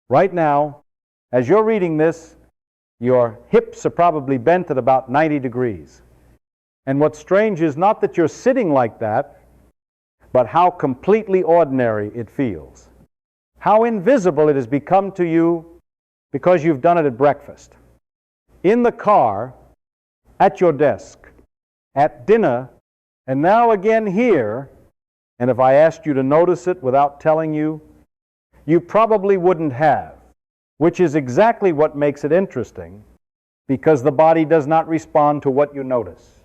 Right now, as you're reading this, your hips are probably bent at about 90 degrees. And what's strange is not that you're sitting like that, but how completely ordinary it feels. How invisible it has become to you because you've done it at breakfast, in the car, at your desk, at dinner, and now again here. And if I asked you to notice it without telling you, you probably wouldn't have, which is exactly what makes it interesting, because the body does not respond to what you notice.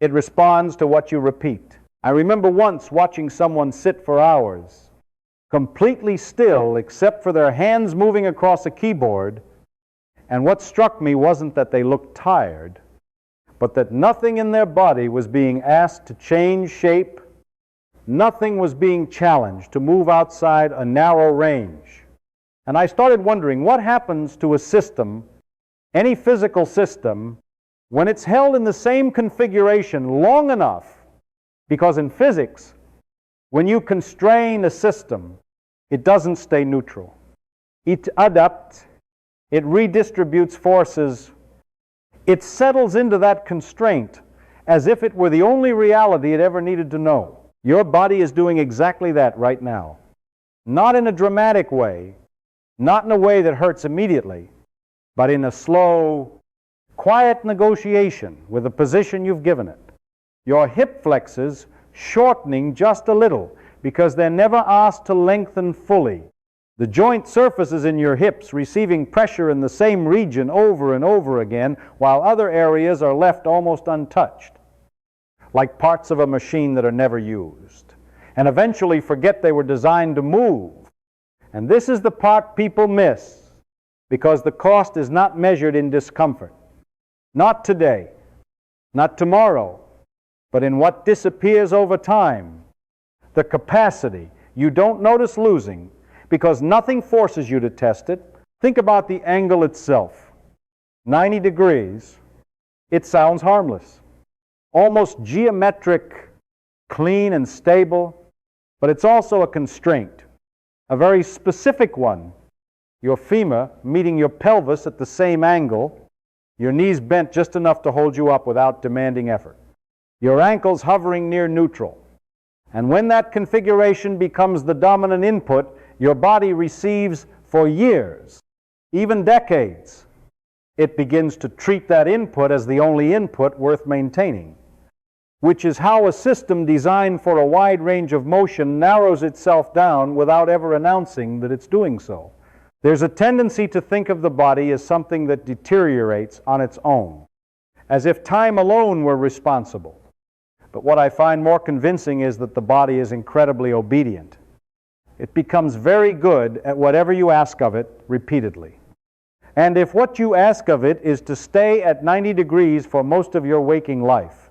It responds to what you repeat. I remember once watching someone sit for hours, completely still except for their hands moving across a keyboard, and what struck me wasn't that they looked tired, but that nothing in their body was being asked to change shape. Nothing was being challenged to move outside a narrow range. And I started wondering, what happens to a system, any physical system, when it's held in the same configuration long enough? Because in physics, when you constrain a system, it doesn't stay neutral. It adapts, it redistributes forces, it settles into that constraint as if it were the only reality it ever needed to know. Your body is doing exactly that right now. Not in a dramatic way, not in a way that hurts immediately, but in a slow, quiet negotiation with the position you've given it. Your hip flexors shortening just a little because they're never asked to lengthen fully. The joint surfaces in your hips receiving pressure in the same region over and over again, while other areas are left almost untouched, like parts of a machine that are never used, and eventually forget they were designed to move. And this is the part people miss, because the cost is not measured in discomfort. Not today, not tomorrow, but in what disappears over time. The capacity you don't notice losing because nothing forces you to test it. Think about the angle itself. 90 degrees, it sounds harmless. Almost geometric, clean and stable, but it's also a constraint, a very specific one. Your femur meeting your pelvis at the same angle, your knees bent just enough to hold you up without demanding effort. Your ankles hovering near neutral. And when that configuration becomes the dominant input, your body receives for years, even decades. It begins to treat that input as the only input worth maintaining, which is how a system designed for a wide range of motion narrows itself down without ever announcing that it's doing so. There's a tendency to think of the body as something that deteriorates on its own, as if time alone were responsible. But what I find more convincing is that the body is incredibly obedient. It becomes very good at whatever you ask of it repeatedly. And if what you ask of it is to stay at 90 degrees for most of your waking life,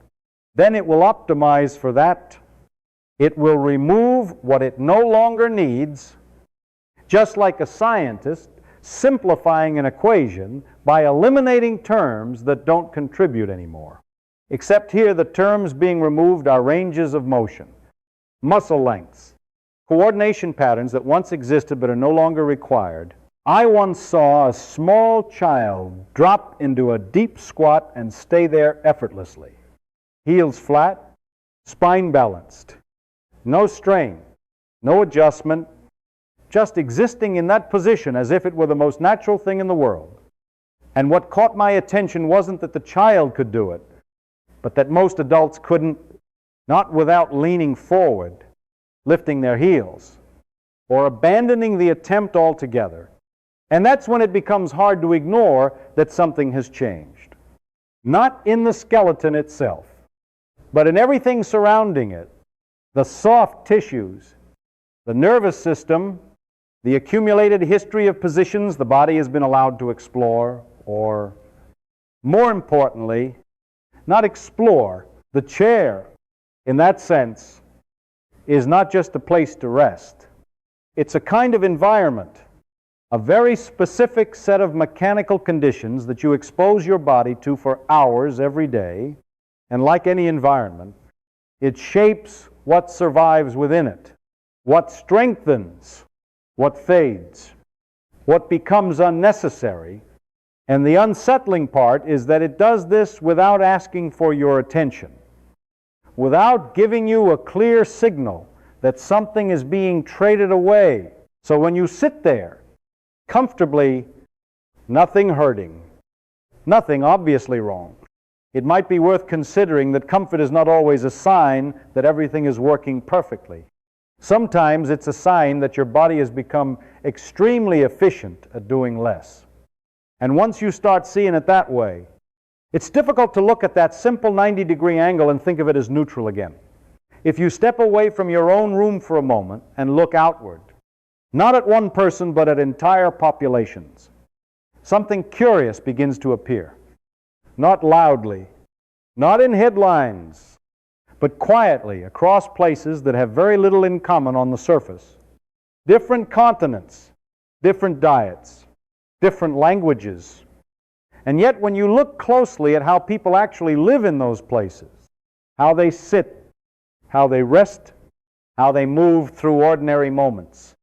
then it will optimize for that. It will remove what it no longer needs, just like a scientist simplifying an equation by eliminating terms that don't contribute anymore. Except here, the terms being removed are ranges of motion, muscle lengths, coordination patterns that once existed but are no longer required. I once saw a small child drop into a deep squat and stay there effortlessly. Heels flat, spine balanced, no strain, no adjustment, just existing in that position as if it were the most natural thing in the world. And what caught my attention wasn't that the child could do it, but that most adults couldn't, not without leaning forward, lifting their heels, or abandoning the attempt altogether. And that's when it becomes hard to ignore that something has changed. Not in the skeleton itself, but in everything surrounding it. The soft tissues, the nervous system, the accumulated history of positions the body has been allowed to explore, or more importantly, not explore. The chair, in that sense, is not just a place to rest. It's a kind of environment, a very specific set of mechanical conditions that you expose your body to for hours every day, and like any environment, it shapes what survives within it, what strengthens, what fades. what becomes unnecessary. And the unsettling part is that it does this without asking for your attention, without giving you a clear signal that something is being traded away. So when you sit there, comfortably, nothing hurting, nothing obviously wrong, it might be worth considering that comfort is not always a sign that everything is working perfectly. Sometimes it's a sign that your body has become extremely efficient at doing less. And once you start seeing it that way, it's difficult to look at that simple 90-degree angle and think of it as neutral again. If you step away from your own room for a moment and look outward, not at one person but at entire populations, something curious begins to appear. Not loudly, not in headlines, but quietly across places that have very little in common on the surface. Different continents, different diets, different languages. And yet when you look closely at how people actually live in those places, how they sit, how they rest, how they move through ordinary moments,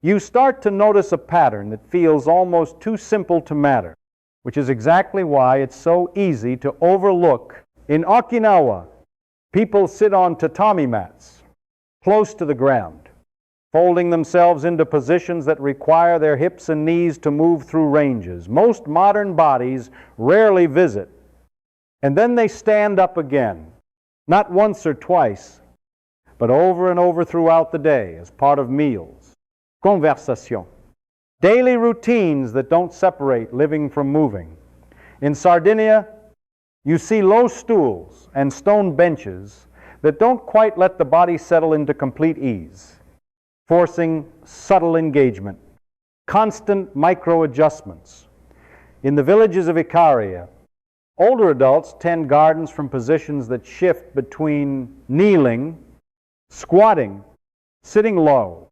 you start to notice a pattern that feels almost too simple to matter, which is exactly why it's so easy to overlook. In Okinawa, people sit on tatami mats, close to the ground, folding themselves into positions that require their hips and knees to move through ranges. Most modern bodies rarely visit. And then they stand up again, not once or twice, but over and over throughout the day as part of meals. Conversation. Daily routines that don't separate living from moving. In Sardinia, you see low stools and stone benches that don't quite let the body settle into complete ease, forcing subtle engagement, constant micro-adjustments. In the villages of Icaria, older adults tend gardens from positions that shift between kneeling, squatting, sitting low,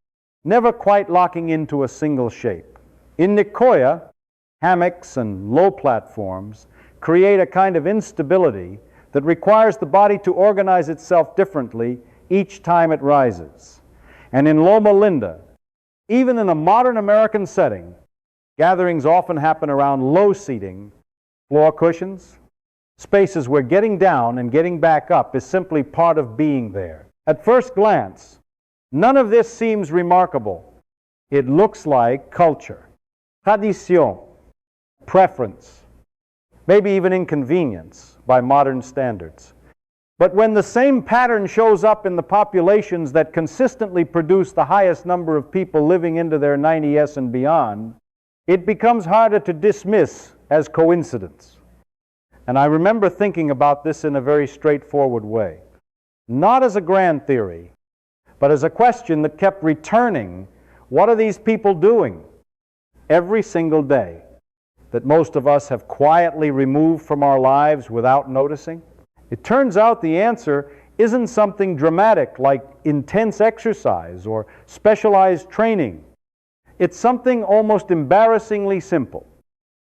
never quite locking into a single shape. In Nicoya, hammocks and low platforms create a kind of instability that requires the body to organize itself differently each time it rises. And in Loma Linda, even in a modern American setting, gatherings often happen around low seating, floor cushions, spaces where getting down and getting back up is simply part of being there. At first glance, none of this seems remarkable. It looks like culture, tradition, preference, maybe even inconvenience by modern standards. But when the same pattern shows up in the populations that consistently produce the highest number of people living into their 90s and beyond, it becomes harder to dismiss as coincidence. And I remember thinking about this in a very straightforward way, not as a grand theory, but as a question that kept returning. What are these people doing every single day that most of us have quietly removed from our lives without noticing? It turns out the answer isn't something dramatic like intense exercise or specialized training. It's something almost embarrassingly simple.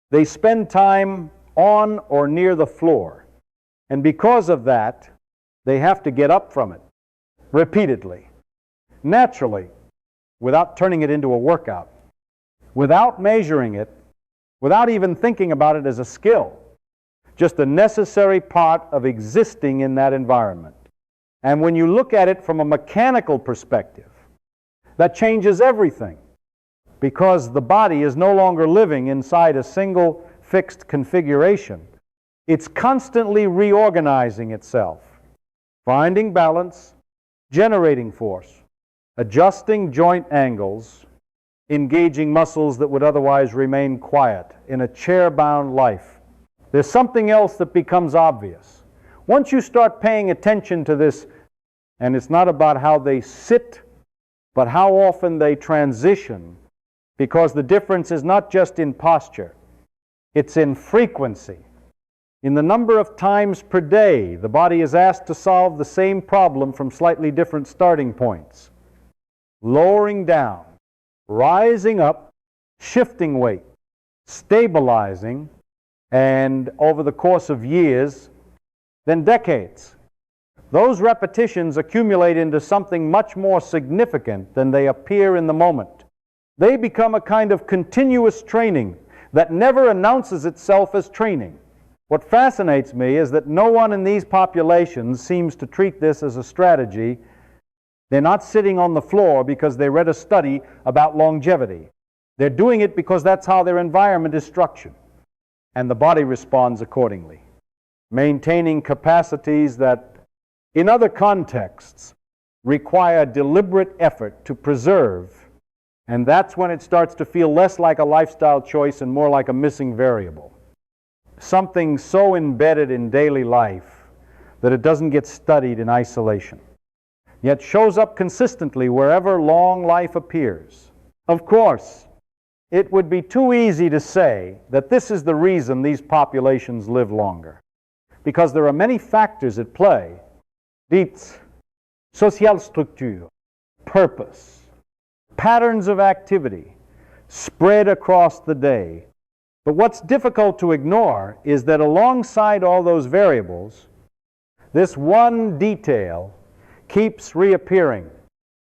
They spend time on or near the floor, and because of that, they have to get up from it repeatedly, naturally, without turning it into a workout, without measuring it, without even thinking about it as a skill. Just a necessary part of existing in that environment. And when you look at it from a mechanical perspective, that changes everything, because the body is no longer living inside a single fixed configuration. It's constantly reorganizing itself, finding balance, generating force, adjusting joint angles, engaging muscles that would otherwise remain quiet in a chair-bound life. There's something else that becomes obvious. Once you start paying attention to this, and it's not about how they sit, but how often they transition, because the difference is not just in posture, it's in frequency. In the number of times per day the body is asked to solve the same problem from slightly different starting points. Lowering down, rising up, shifting weight, stabilizing, and over the course of years, then decades, those repetitions accumulate into something much more significant than they appear in the moment. They become a kind of continuous training that never announces itself as training. What fascinates me is that no one in these populations seems to treat this as a strategy. They're not sitting on the floor because they read a study about longevity. They're doing it because that's how their environment is structured, and the body responds accordingly, maintaining capacities that, in other contexts, require deliberate effort to preserve, and that's when it starts to feel less like a lifestyle choice and more like a missing variable. Something so embedded in daily life that it doesn't get studied in isolation, yet shows up consistently wherever long life appears. Of course, it would be too easy to say that this is the reason these populations live longer, because there are many factors at play. Dites, social structure, purpose, patterns of activity spread across the day. But what's difficult to ignore is that alongside all those variables, this one detail keeps reappearing,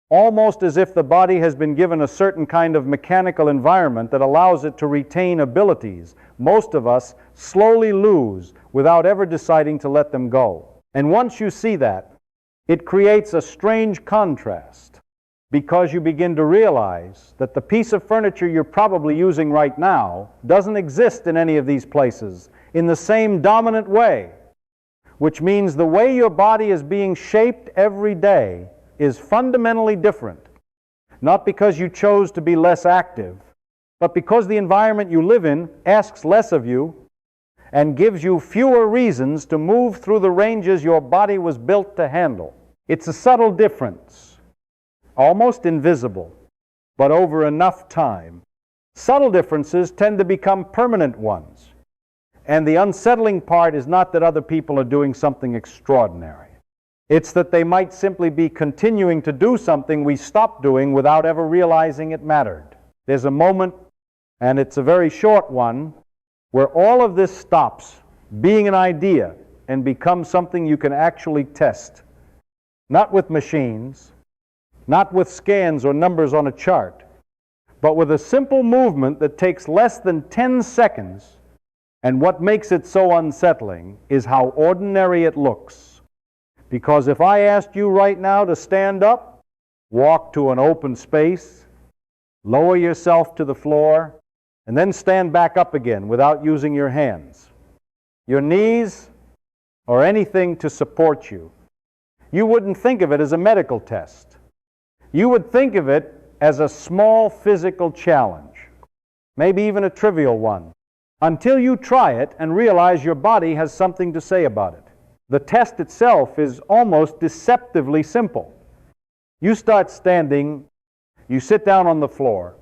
almost as if the body has been given a certain kind of mechanical environment that allows it to retain abilities most of us slowly lose without ever deciding to let them go. And once you see that, it creates a strange contrast, because you begin to realize that the piece of furniture you're probably using right now doesn't exist in any of these places in the same dominant way, which means the way your body is being shaped every day is fundamentally different, not because you chose to be less active, but because the environment you live in asks less of you and gives you fewer reasons to move through the ranges your body was built to handle. It's a subtle difference, almost invisible, but over enough time, subtle differences tend to become permanent ones. And the unsettling part is not that other people are doing something extraordinary. It's that they might simply be continuing to do something we stopped doing without ever realizing it mattered. There's a moment, and it's a very short one, where all of this stops being an idea and becomes something you can actually test. Not with machines, not with scans or numbers on a chart, but with a simple movement that takes less than 10 seconds. And what makes it so unsettling is how ordinary it looks. Because if I asked you right now to stand up, walk to an open space, lower yourself to the floor, and then stand back up again without using your hands, your knees, or anything to support you, you wouldn't think of it as a medical test. You would think of it as a small physical challenge, maybe even a trivial one, until you try it and realize your body has something to say about it. The test itself is almost deceptively simple. You start standing, you sit down on the floor,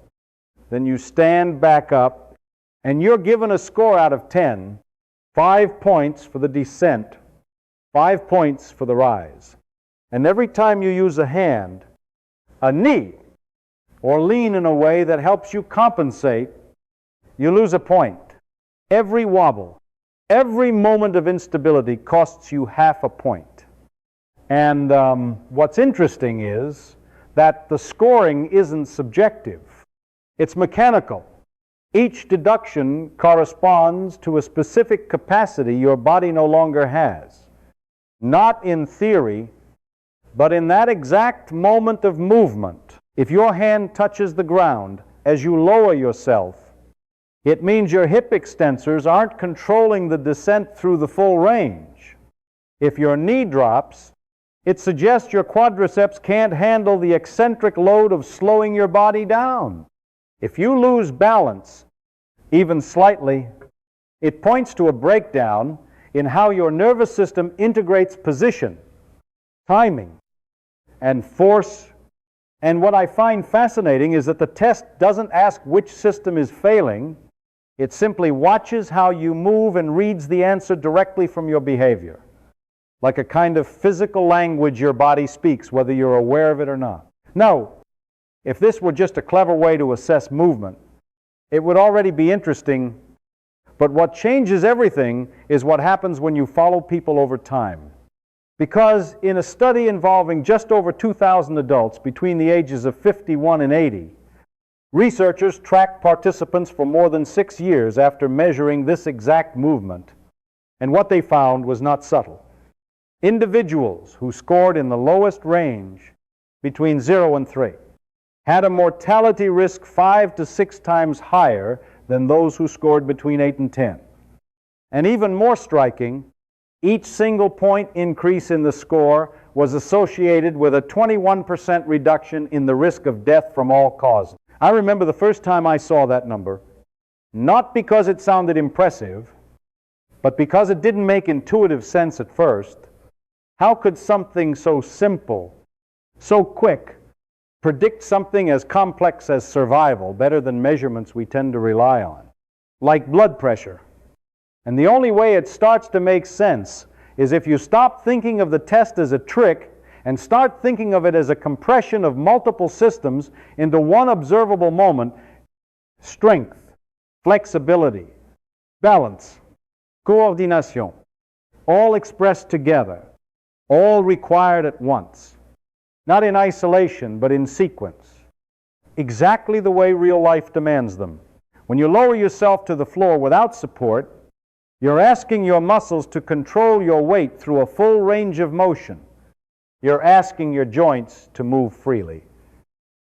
then you stand back up, and you're given a score out of 10, 5 points for the descent, 5 points for the rise. And every time you use a hand, a knee, or lean in a way that helps you compensate, you lose a point. Every wobble, every moment of instability costs you half a point. And what's interesting is that the scoring isn't subjective. It's mechanical. Each deduction corresponds to a specific capacity your body no longer has. Not in theory, but in that exact moment of movement. If your hand touches the ground as you lower yourself, it means your hip extensors aren't controlling the descent through the full range. If your knee drops, it suggests your quadriceps can't handle the eccentric load of slowing your body down. If you lose balance, even slightly, it points to a breakdown in how your nervous system integrates position, timing, and force. And what I find fascinating is that the test doesn't ask which system is failing. It simply watches how you move and reads the answer directly from your behavior, like a kind of physical language your body speaks, whether you're aware of it or not. Now, if this were just a clever way to assess movement, it would already be interesting, but what changes everything is what happens when you follow people over time. Because in a study involving just over 2,000 adults between the ages of 51 and 80, Researchers tracked participants for more than 6 years after measuring this exact movement, and what they found was not subtle. Individuals who scored in the lowest range, between 0 and 3, had a mortality risk 5 to 6 times higher than those who scored between 8 and 10. And even more striking, each single point increase in the score was associated with a 21% reduction in the risk of death from all causes. I remember the first time I saw that number, not because it sounded impressive, but because it didn't make intuitive sense at first. How could something so simple, so quick, predict something as complex as survival better than measurements we tend to rely on, like blood pressure? And the only way it starts to make sense is if you stop thinking of the test as a trick and start thinking of it as a compression of multiple systems into one observable moment: strength, flexibility, balance, coordination, all expressed together, all required at once, not in isolation but in sequence, exactly the way real life demands them. When you lower yourself to the floor without support, you're asking your muscles to control your weight through a full range of motion. You're asking your joints to move freely,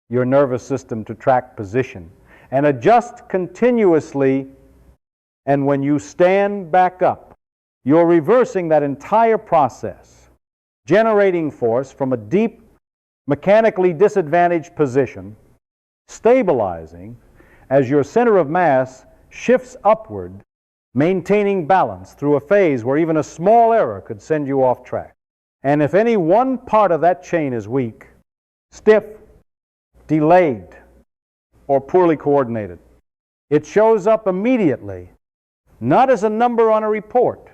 your nervous system to track position and adjust continuously. And when you stand back up, you're reversing that entire process, generating force from a deep, mechanically disadvantaged position, stabilizing as your center of mass shifts upward, maintaining balance through a phase where even a small error could send you off track. And if any one part of that chain is weak, stiff, delayed, or poorly coordinated, it shows up immediately, not as a number on a report,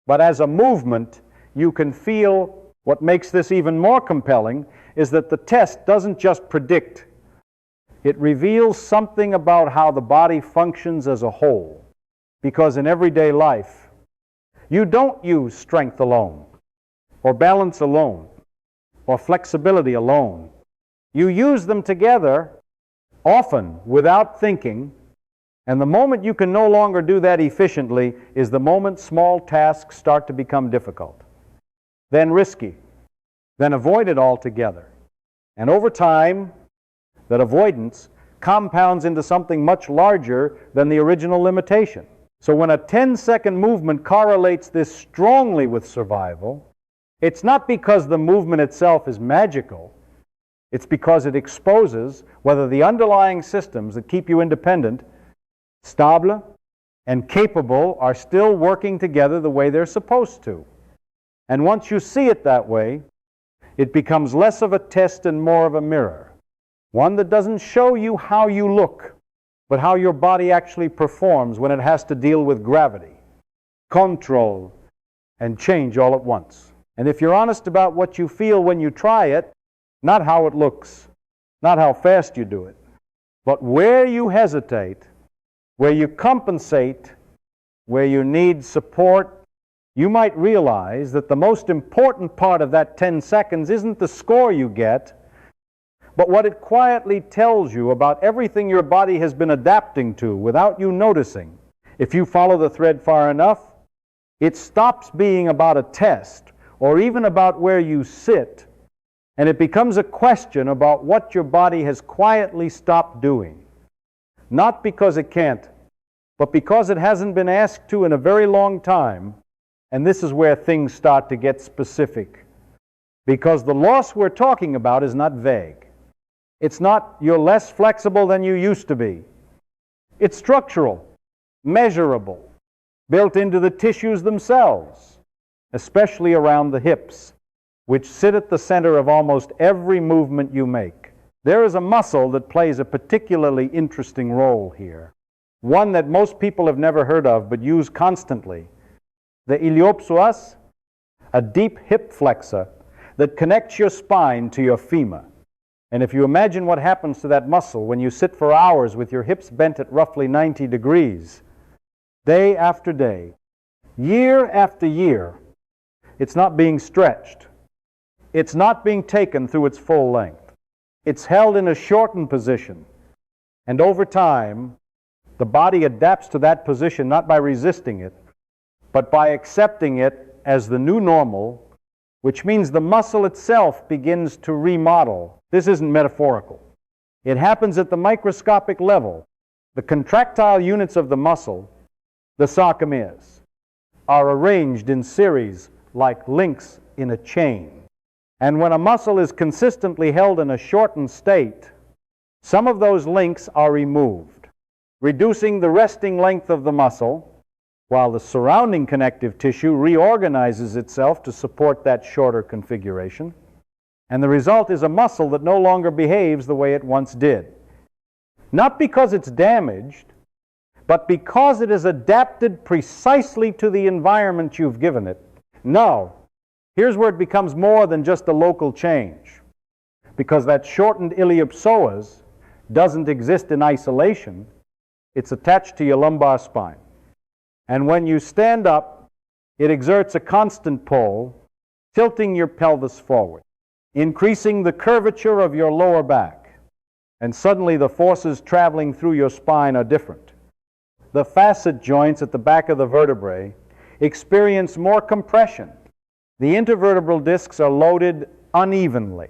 but as a movement you can feel. What makes this even more compelling is that the test doesn't just predict, it reveals something about how the body functions as a whole. Because in everyday life, you don't use strength alone, or balance alone, or flexibility alone. You use them together, often without thinking, and the moment you can no longer do that efficiently is the moment small tasks start to become difficult, then risky, then avoided altogether. And over time, that avoidance compounds into something much larger than the original limitation. So when a 10-second movement correlates this strongly with survival, it's not because the movement itself is magical. It's because it exposes whether the underlying systems that keep you independent, stable, and capable are still working together the way they're supposed to. And once you see it that way, it becomes less of a test and more of a mirror. One that doesn't show you how you look, but how your body actually performs when it has to deal with gravity, control, and change all at once. And if you're honest about what you feel when you try it, not how it looks, not how fast you do it, but where you hesitate, where you compensate, where you need support, you might realize that the most important part of that 10 seconds isn't the score you get, but what it quietly tells you about everything your body has been adapting to without you noticing. If you follow the thread far enough, it stops being about a test or even about where you sit, and it becomes a question about what your body has quietly stopped doing. Not because it can't, but because it hasn't been asked to in a very long time, and this is where things start to get specific. Because the loss we're talking about is not vague. It's not you're less flexible than you used to be. It's structural, measurable, built into the tissues themselves, especially around the hips, which sit at the center of almost every movement you make. There is a muscle that plays a particularly interesting role here, one that most people have never heard of but use constantly. The iliopsoas, a deep hip flexor that connects your spine to your femur. And if you imagine what happens to that muscle when you sit for hours with your hips bent at roughly 90 degrees, day after day, year after year, it's not being stretched. It's not being taken through its full length. It's held in a shortened position, And over time, the body adapts to that position not by resisting it, but by accepting it as the new normal, which means the muscle itself begins to remodel. This isn't metaphorical. It happens at the microscopic level. The contractile units of the muscle, the sarcomeres, are arranged in series like links in a chain. And when a muscle is consistently held in a shortened state, some of those links are removed, reducing the resting length of the muscle, while the surrounding connective tissue reorganizes itself to support that shorter configuration. And the result is a muscle that no longer behaves the way it once did. Not because it's damaged, but because it is adapted precisely to the environment you've given it. Now, here's where it becomes more than just a local change, because that shortened iliopsoas doesn't exist in isolation. It's attached to your lumbar spine. And when you stand up, it exerts a constant pull, tilting your pelvis forward, increasing the curvature of your lower back. And suddenly the forces traveling through your spine are different. The facet joints at the back of the vertebrae experience more compression. The intervertebral discs are loaded unevenly,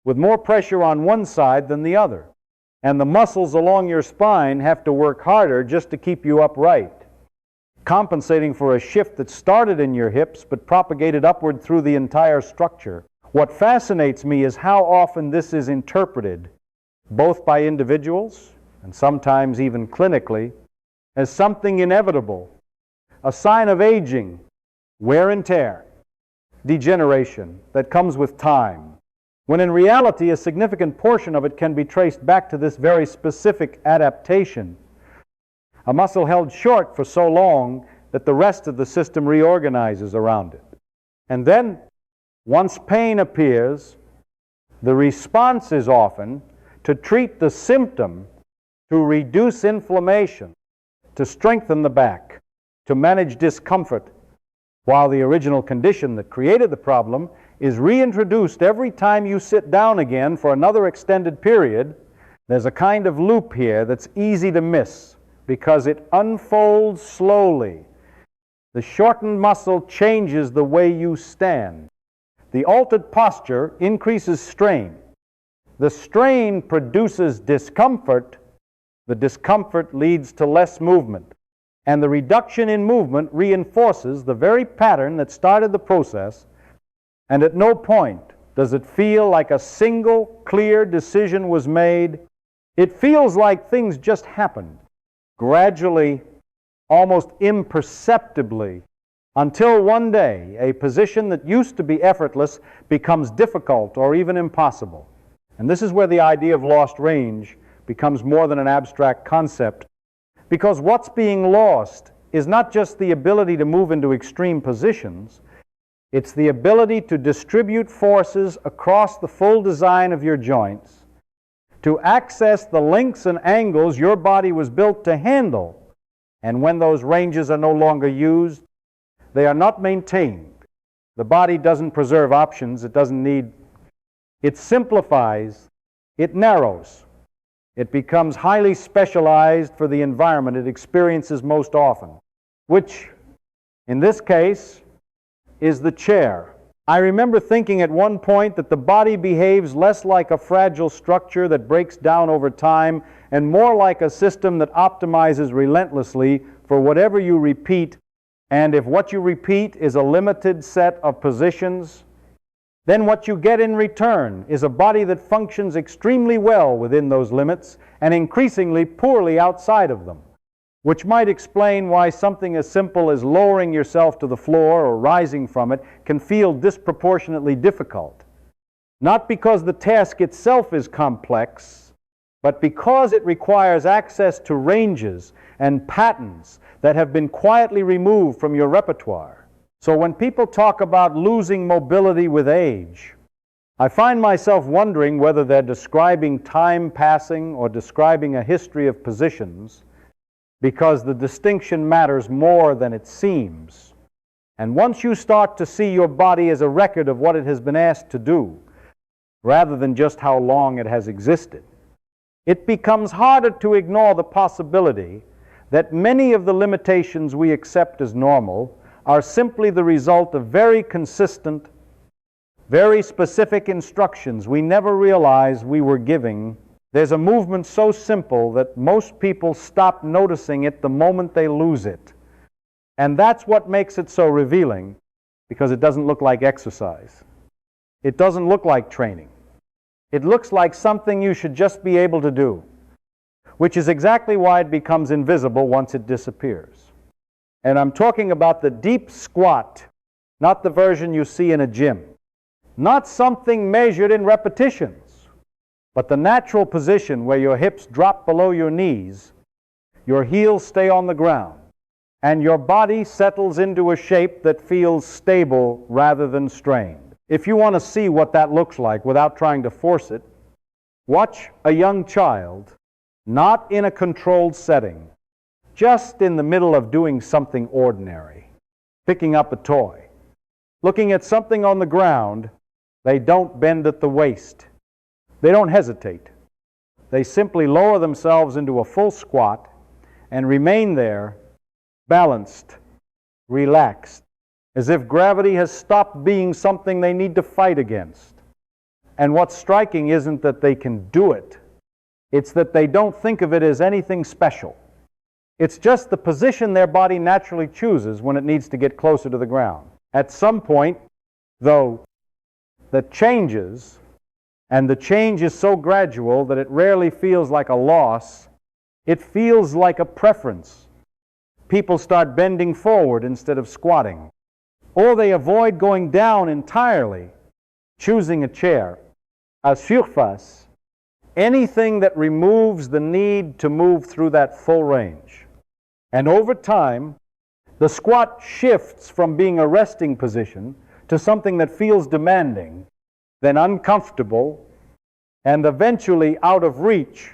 with more pressure on one side than the other. And the muscles along your spine have to work harder just to keep you upright, compensating for a shift that started in your hips but propagated upward through the entire structure. What fascinates me is how often this is interpreted, both by individuals and sometimes even clinically, as something inevitable, a sign of aging, wear and tear, degeneration that comes with time, when in reality a significant portion of it can be traced back to this very specific adaptation. A muscle held short for so long that the rest of the system reorganizes around it. And then, once pain appears, the response is often to treat the symptom, to reduce inflammation, to strengthen the back, to manage discomfort, while the original condition that created the problem is reintroduced every time you sit down again for another extended period. There's a kind of loop here that's easy to miss because it unfolds slowly. The shortened muscle changes the way you stand. The altered posture increases strain. The strain produces discomfort. The discomfort leads to less movement. And the reduction in movement reinforces the very pattern that started the process. And at no point does it feel like a single clear decision was made. It feels like things just happened, gradually, almost imperceptibly, until one day a position that used to be effortless becomes difficult or even impossible. And this is where the idea of lost range becomes more than an abstract concept, because what's being lost is not just the ability to move into extreme positions, it's the ability to distribute forces across the full design of your joints, to access the lengths and angles your body was built to handle. And when those ranges are no longer used, they are not maintained. The body doesn't preserve options it doesn't need. It simplifies, it narrows. It becomes highly specialized for the environment it experiences most often, which, in this case, is the chair. I remember thinking at one point that the body behaves less like a fragile structure that breaks down over time and more like a system that optimizes relentlessly for whatever you repeat. And if what you repeat is a limited set of positions, then what you get in return is a body that functions extremely well within those limits and increasingly poorly outside of them, which might explain why something as simple as lowering yourself to the floor or rising from it can feel disproportionately difficult. Not because the task itself is complex, but because it requires access to ranges and patterns that have been quietly removed from your repertoire. So when people talk about losing mobility with age, I find myself wondering whether they're describing time passing or describing a history of positions, because the distinction matters more than it seems. And once you start to see your body as a record of what it has been asked to do, rather than just how long it has existed, it becomes harder to ignore the possibility that many of the limitations we accept as normal are simply the result of very consistent, very specific instructions we never realized we were giving. There's a movement so simple that most people stop noticing it the moment they lose it. And that's what makes it so revealing, because it doesn't look like exercise. It doesn't look like training. It looks like something you should just be able to do, which is exactly why it becomes invisible once it disappears. And I'm talking about the deep squat, not the version you see in a gym. Not something measured in repetitions, but the natural position where your hips drop below your knees, your heels stay on the ground, and your body settles into a shape that feels stable rather than strained. If you want to see what that looks like without trying to force it, watch a young child, not in a controlled setting, just in the middle of doing something ordinary, picking up a toy, looking at something on the ground. They don't bend at the waist. They don't hesitate. They simply lower themselves into a full squat and remain there, balanced, relaxed, as if gravity has stopped being something they need to fight against. And what's striking isn't that they can do it. It's that they don't think of it as anything special. It's just the position their body naturally chooses when it needs to get closer to the ground. At some point, though, that changes, and the change is so gradual that it rarely feels like a loss. It feels like a preference. People start bending forward instead of squatting, or they avoid going down entirely, choosing a chair, a surface, anything that removes the need to move through that full range. And over time, the squat shifts from being a resting position to something that feels demanding, then uncomfortable, and eventually out of reach.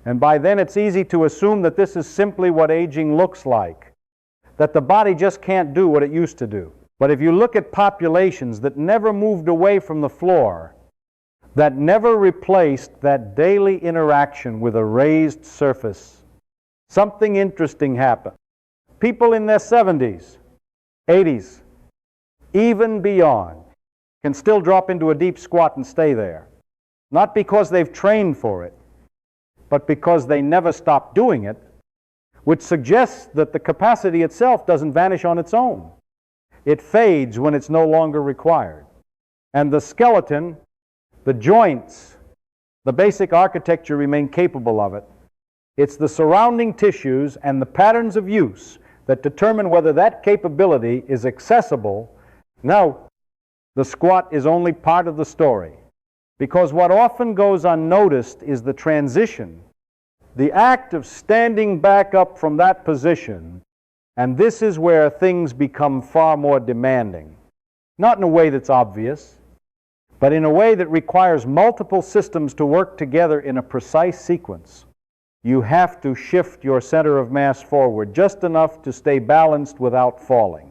And by then it's easy to assume that this is simply what aging looks like, that the body just can't do what it used to do. But if you look at populations that never moved away from the floor, that never replaced that daily interaction with a raised surface, something interesting happened. People in their 70s, 80s, even beyond, can still drop into a deep squat and stay there. Not because they've trained for it, but because they never stop doing it, which suggests that the capacity itself doesn't vanish on its own. It fades when it's no longer required. And the skeleton, the joints, the basic architecture remain capable of it. It's the surrounding tissues and the patterns of use that determine whether that capability is accessible. Now, the squat is only part of the story, because what often goes unnoticed is the transition, the act of standing back up from that position, and this is where things become far more demanding. Not in a way that's obvious, but in a way that requires multiple systems to work together in a precise sequence. You have to shift your center of mass forward just enough to stay balanced without falling.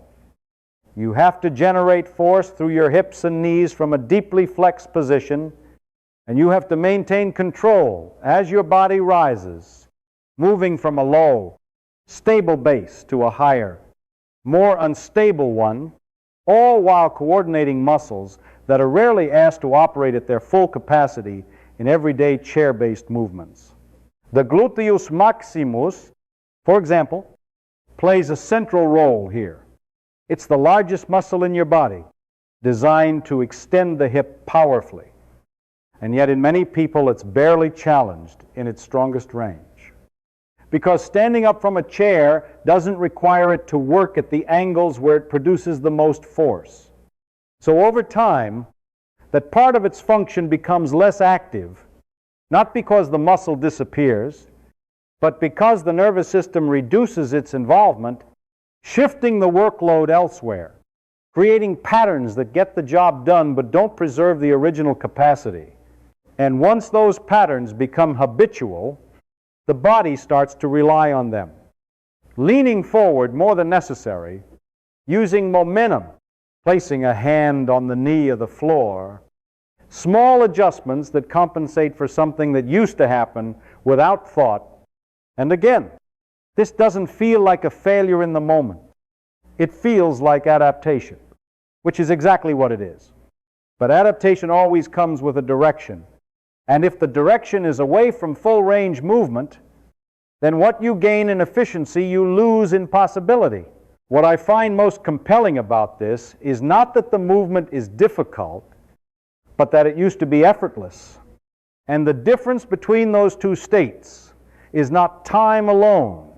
You have to generate force through your hips and knees from a deeply flexed position, and you have to maintain control as your body rises, moving from a low, stable base to a higher, more unstable one, all while coordinating muscles that are rarely asked to operate at their full capacity in everyday chair-based movements. The gluteus maximus, for example, plays a central role here. It's the largest muscle in your body, designed to extend the hip powerfully. And yet in many people it's barely challenged in its strongest range. Because standing up from a chair doesn't require it to work at the angles where it produces the most force. So over time, that part of its function becomes less active, not because the muscle disappears, but because the nervous system reduces its involvement, shifting the workload elsewhere, creating patterns that get the job done but don't preserve the original capacity. And once those patterns become habitual, the body starts to rely on them, leaning forward more than necessary, using momentum, placing a hand on the knee of the floor, Small adjustments that compensate for something that used to happen without thought. And again, this doesn't feel like a failure in the moment. It feels like adaptation, which is exactly what it is. But adaptation always comes with a direction. And if the direction is away from full range movement, then what you gain in efficiency, you lose in possibility. What I find most compelling about this is not that the movement is difficult, but that it used to be effortless. And the difference between those two states is not time alone.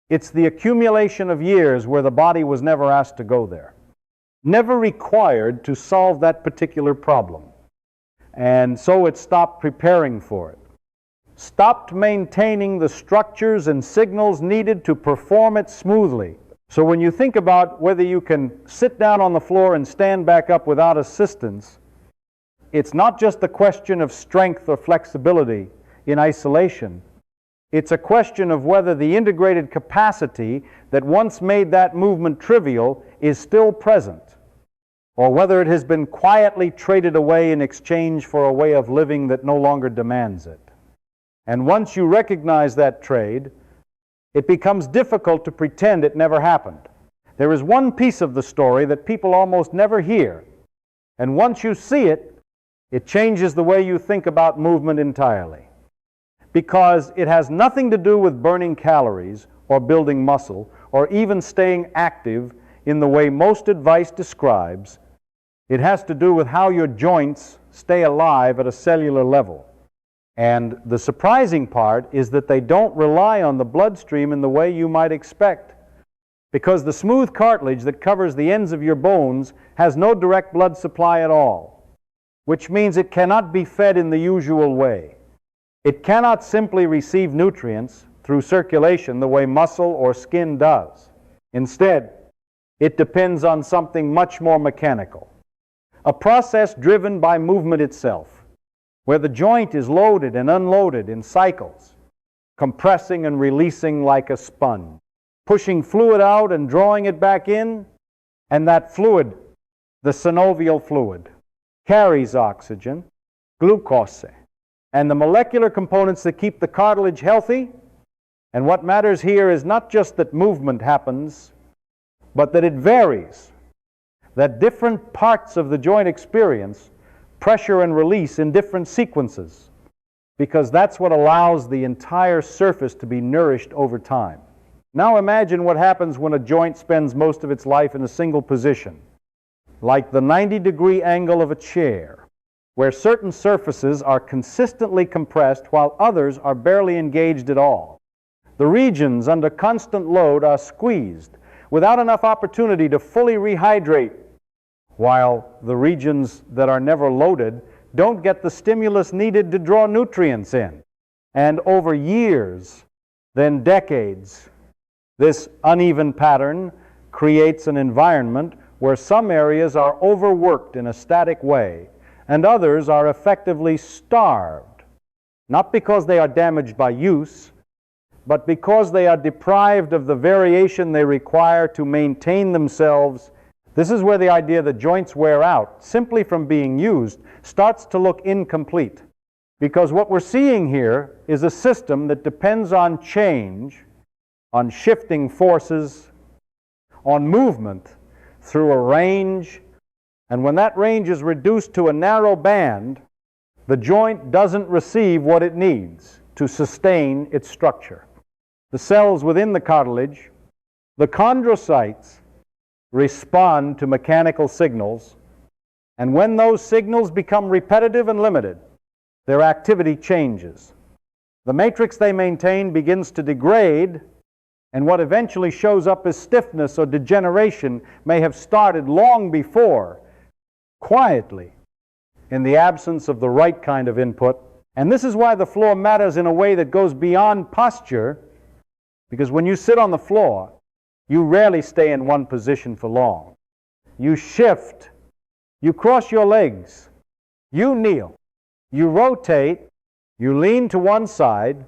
It's the accumulation of years where the body was never asked to go there, never required to solve that particular problem. And so it stopped preparing for it, stopped maintaining the structures and signals needed to perform it smoothly. So when you think about whether you can sit down on the floor and stand back up without assistance, it's not just a question of strength or flexibility in isolation. It's a question of whether the integrated capacity that once made that movement trivial is still present, or whether it has been quietly traded away in exchange for a way of living that no longer demands it. And once you recognize that trade, it becomes difficult to pretend it never happened. There is one piece of the story that people almost never hear, and once you see it, it changes the way you think about movement entirely. Because it has nothing to do with burning calories or building muscle or even staying active in the way most advice describes. It has to do with how your joints stay alive at a cellular level. And the surprising part is that they don't rely on the bloodstream in the way you might expect. Because the smooth cartilage that covers the ends of your bones has no direct blood supply at all, which means it cannot be fed in the usual way. It cannot simply receive nutrients through circulation the way muscle or skin does. Instead, it depends on something much more mechanical, a process driven by movement itself, where the joint is loaded and unloaded in cycles, compressing and releasing like a sponge, pushing fluid out and drawing it back in, and that fluid, the synovial fluid, carries oxygen, glucose, and the molecular components that keep the cartilage healthy. And what matters here is not just that movement happens, but that it varies, that different parts of the joint experience pressure and release in different sequences, because that's what allows the entire surface to be nourished over time. Now imagine what happens when a joint spends most of its life in a single position, like the 90-degree angle of a chair, where certain surfaces are consistently compressed while others are barely engaged at all. The regions under constant load are squeezed without enough opportunity to fully rehydrate, while the regions that are never loaded don't get the stimulus needed to draw nutrients in. And over years, then decades, this uneven pattern creates an environment where some areas are overworked in a static way, and others are effectively starved, not because they are damaged by use, but because they are deprived of the variation they require to maintain themselves. This is where the idea that joints wear out simply from being used starts to look incomplete. Because what we're seeing here is a system that depends on change, on shifting forces, on movement through a range. And when that range is reduced to a narrow band, the joint doesn't receive what it needs to sustain its structure. The cells within the cartilage, the chondrocytes, respond to mechanical signals, and when those signals become repetitive and limited, their activity changes. The matrix they maintain begins to degrade, and what eventually shows up as stiffness or degeneration may have started long before, quietly, in the absence of the right kind of input. And this is why the floor matters in a way that goes beyond posture, because when you sit on the floor, you rarely stay in one position for long. You shift, you cross your legs, you kneel, you rotate, you lean to one side,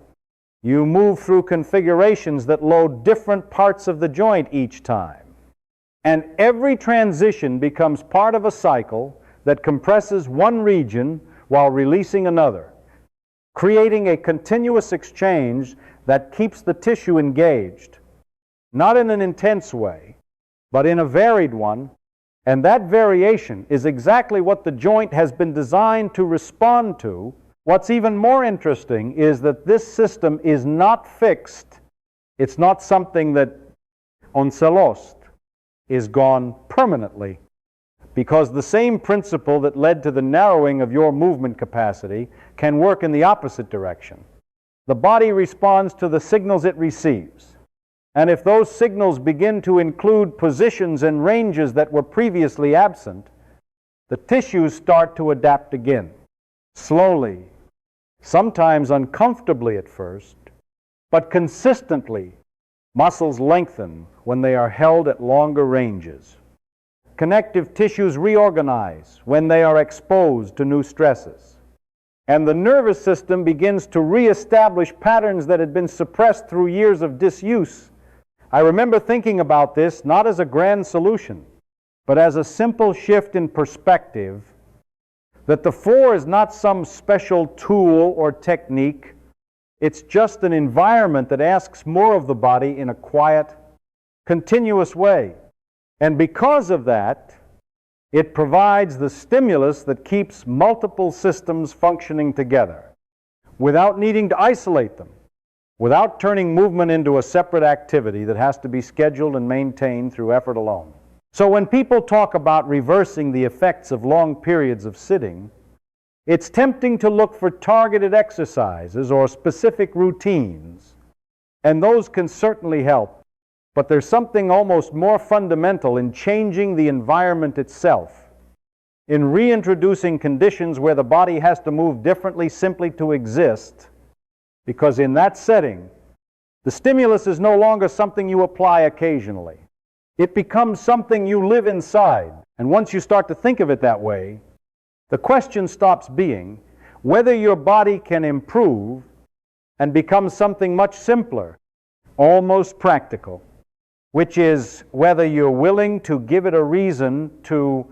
you move through configurations that load different parts of the joint each time. And every transition becomes part of a cycle that compresses one region while releasing another, creating a continuous exchange that keeps the tissue engaged, not in an intense way, but in a varied one, and that variation is exactly what the joint has been designed to respond to. What's even more interesting is that this system is not fixed. It's not something that oncelost is gone permanently, because the same principle that led to the narrowing of your movement capacity can work in the opposite direction. The body responds to the signals it receives. And if those signals begin to include positions and ranges that were previously absent, the tissues start to adapt again, slowly, sometimes uncomfortably at first, but consistently. Muscles lengthen when they are held at longer ranges. Connective tissues reorganize when they are exposed to new stresses. And the nervous system begins to reestablish patterns that had been suppressed through years of disuse. I remember thinking about this not as a grand solution, but as a simple shift in perspective, that the four is not some special tool or technique. It's just an environment that asks more of the body in a quiet, continuous way. And because of that, it provides the stimulus that keeps multiple systems functioning together without needing to isolate them, without turning movement into a separate activity that has to be scheduled and maintained through effort alone. So when people talk about reversing the effects of long periods of sitting, it's tempting to look for targeted exercises or specific routines, and those can certainly help. But there's something almost more fundamental in changing the environment itself, in reintroducing conditions where the body has to move differently simply to exist, because in that setting, the stimulus is no longer something you apply occasionally. It becomes something you live inside. And once you start to think of it that way, the question stops being whether your body can improve and become something much simpler, almost practical, which is whether you're willing to give it a reason to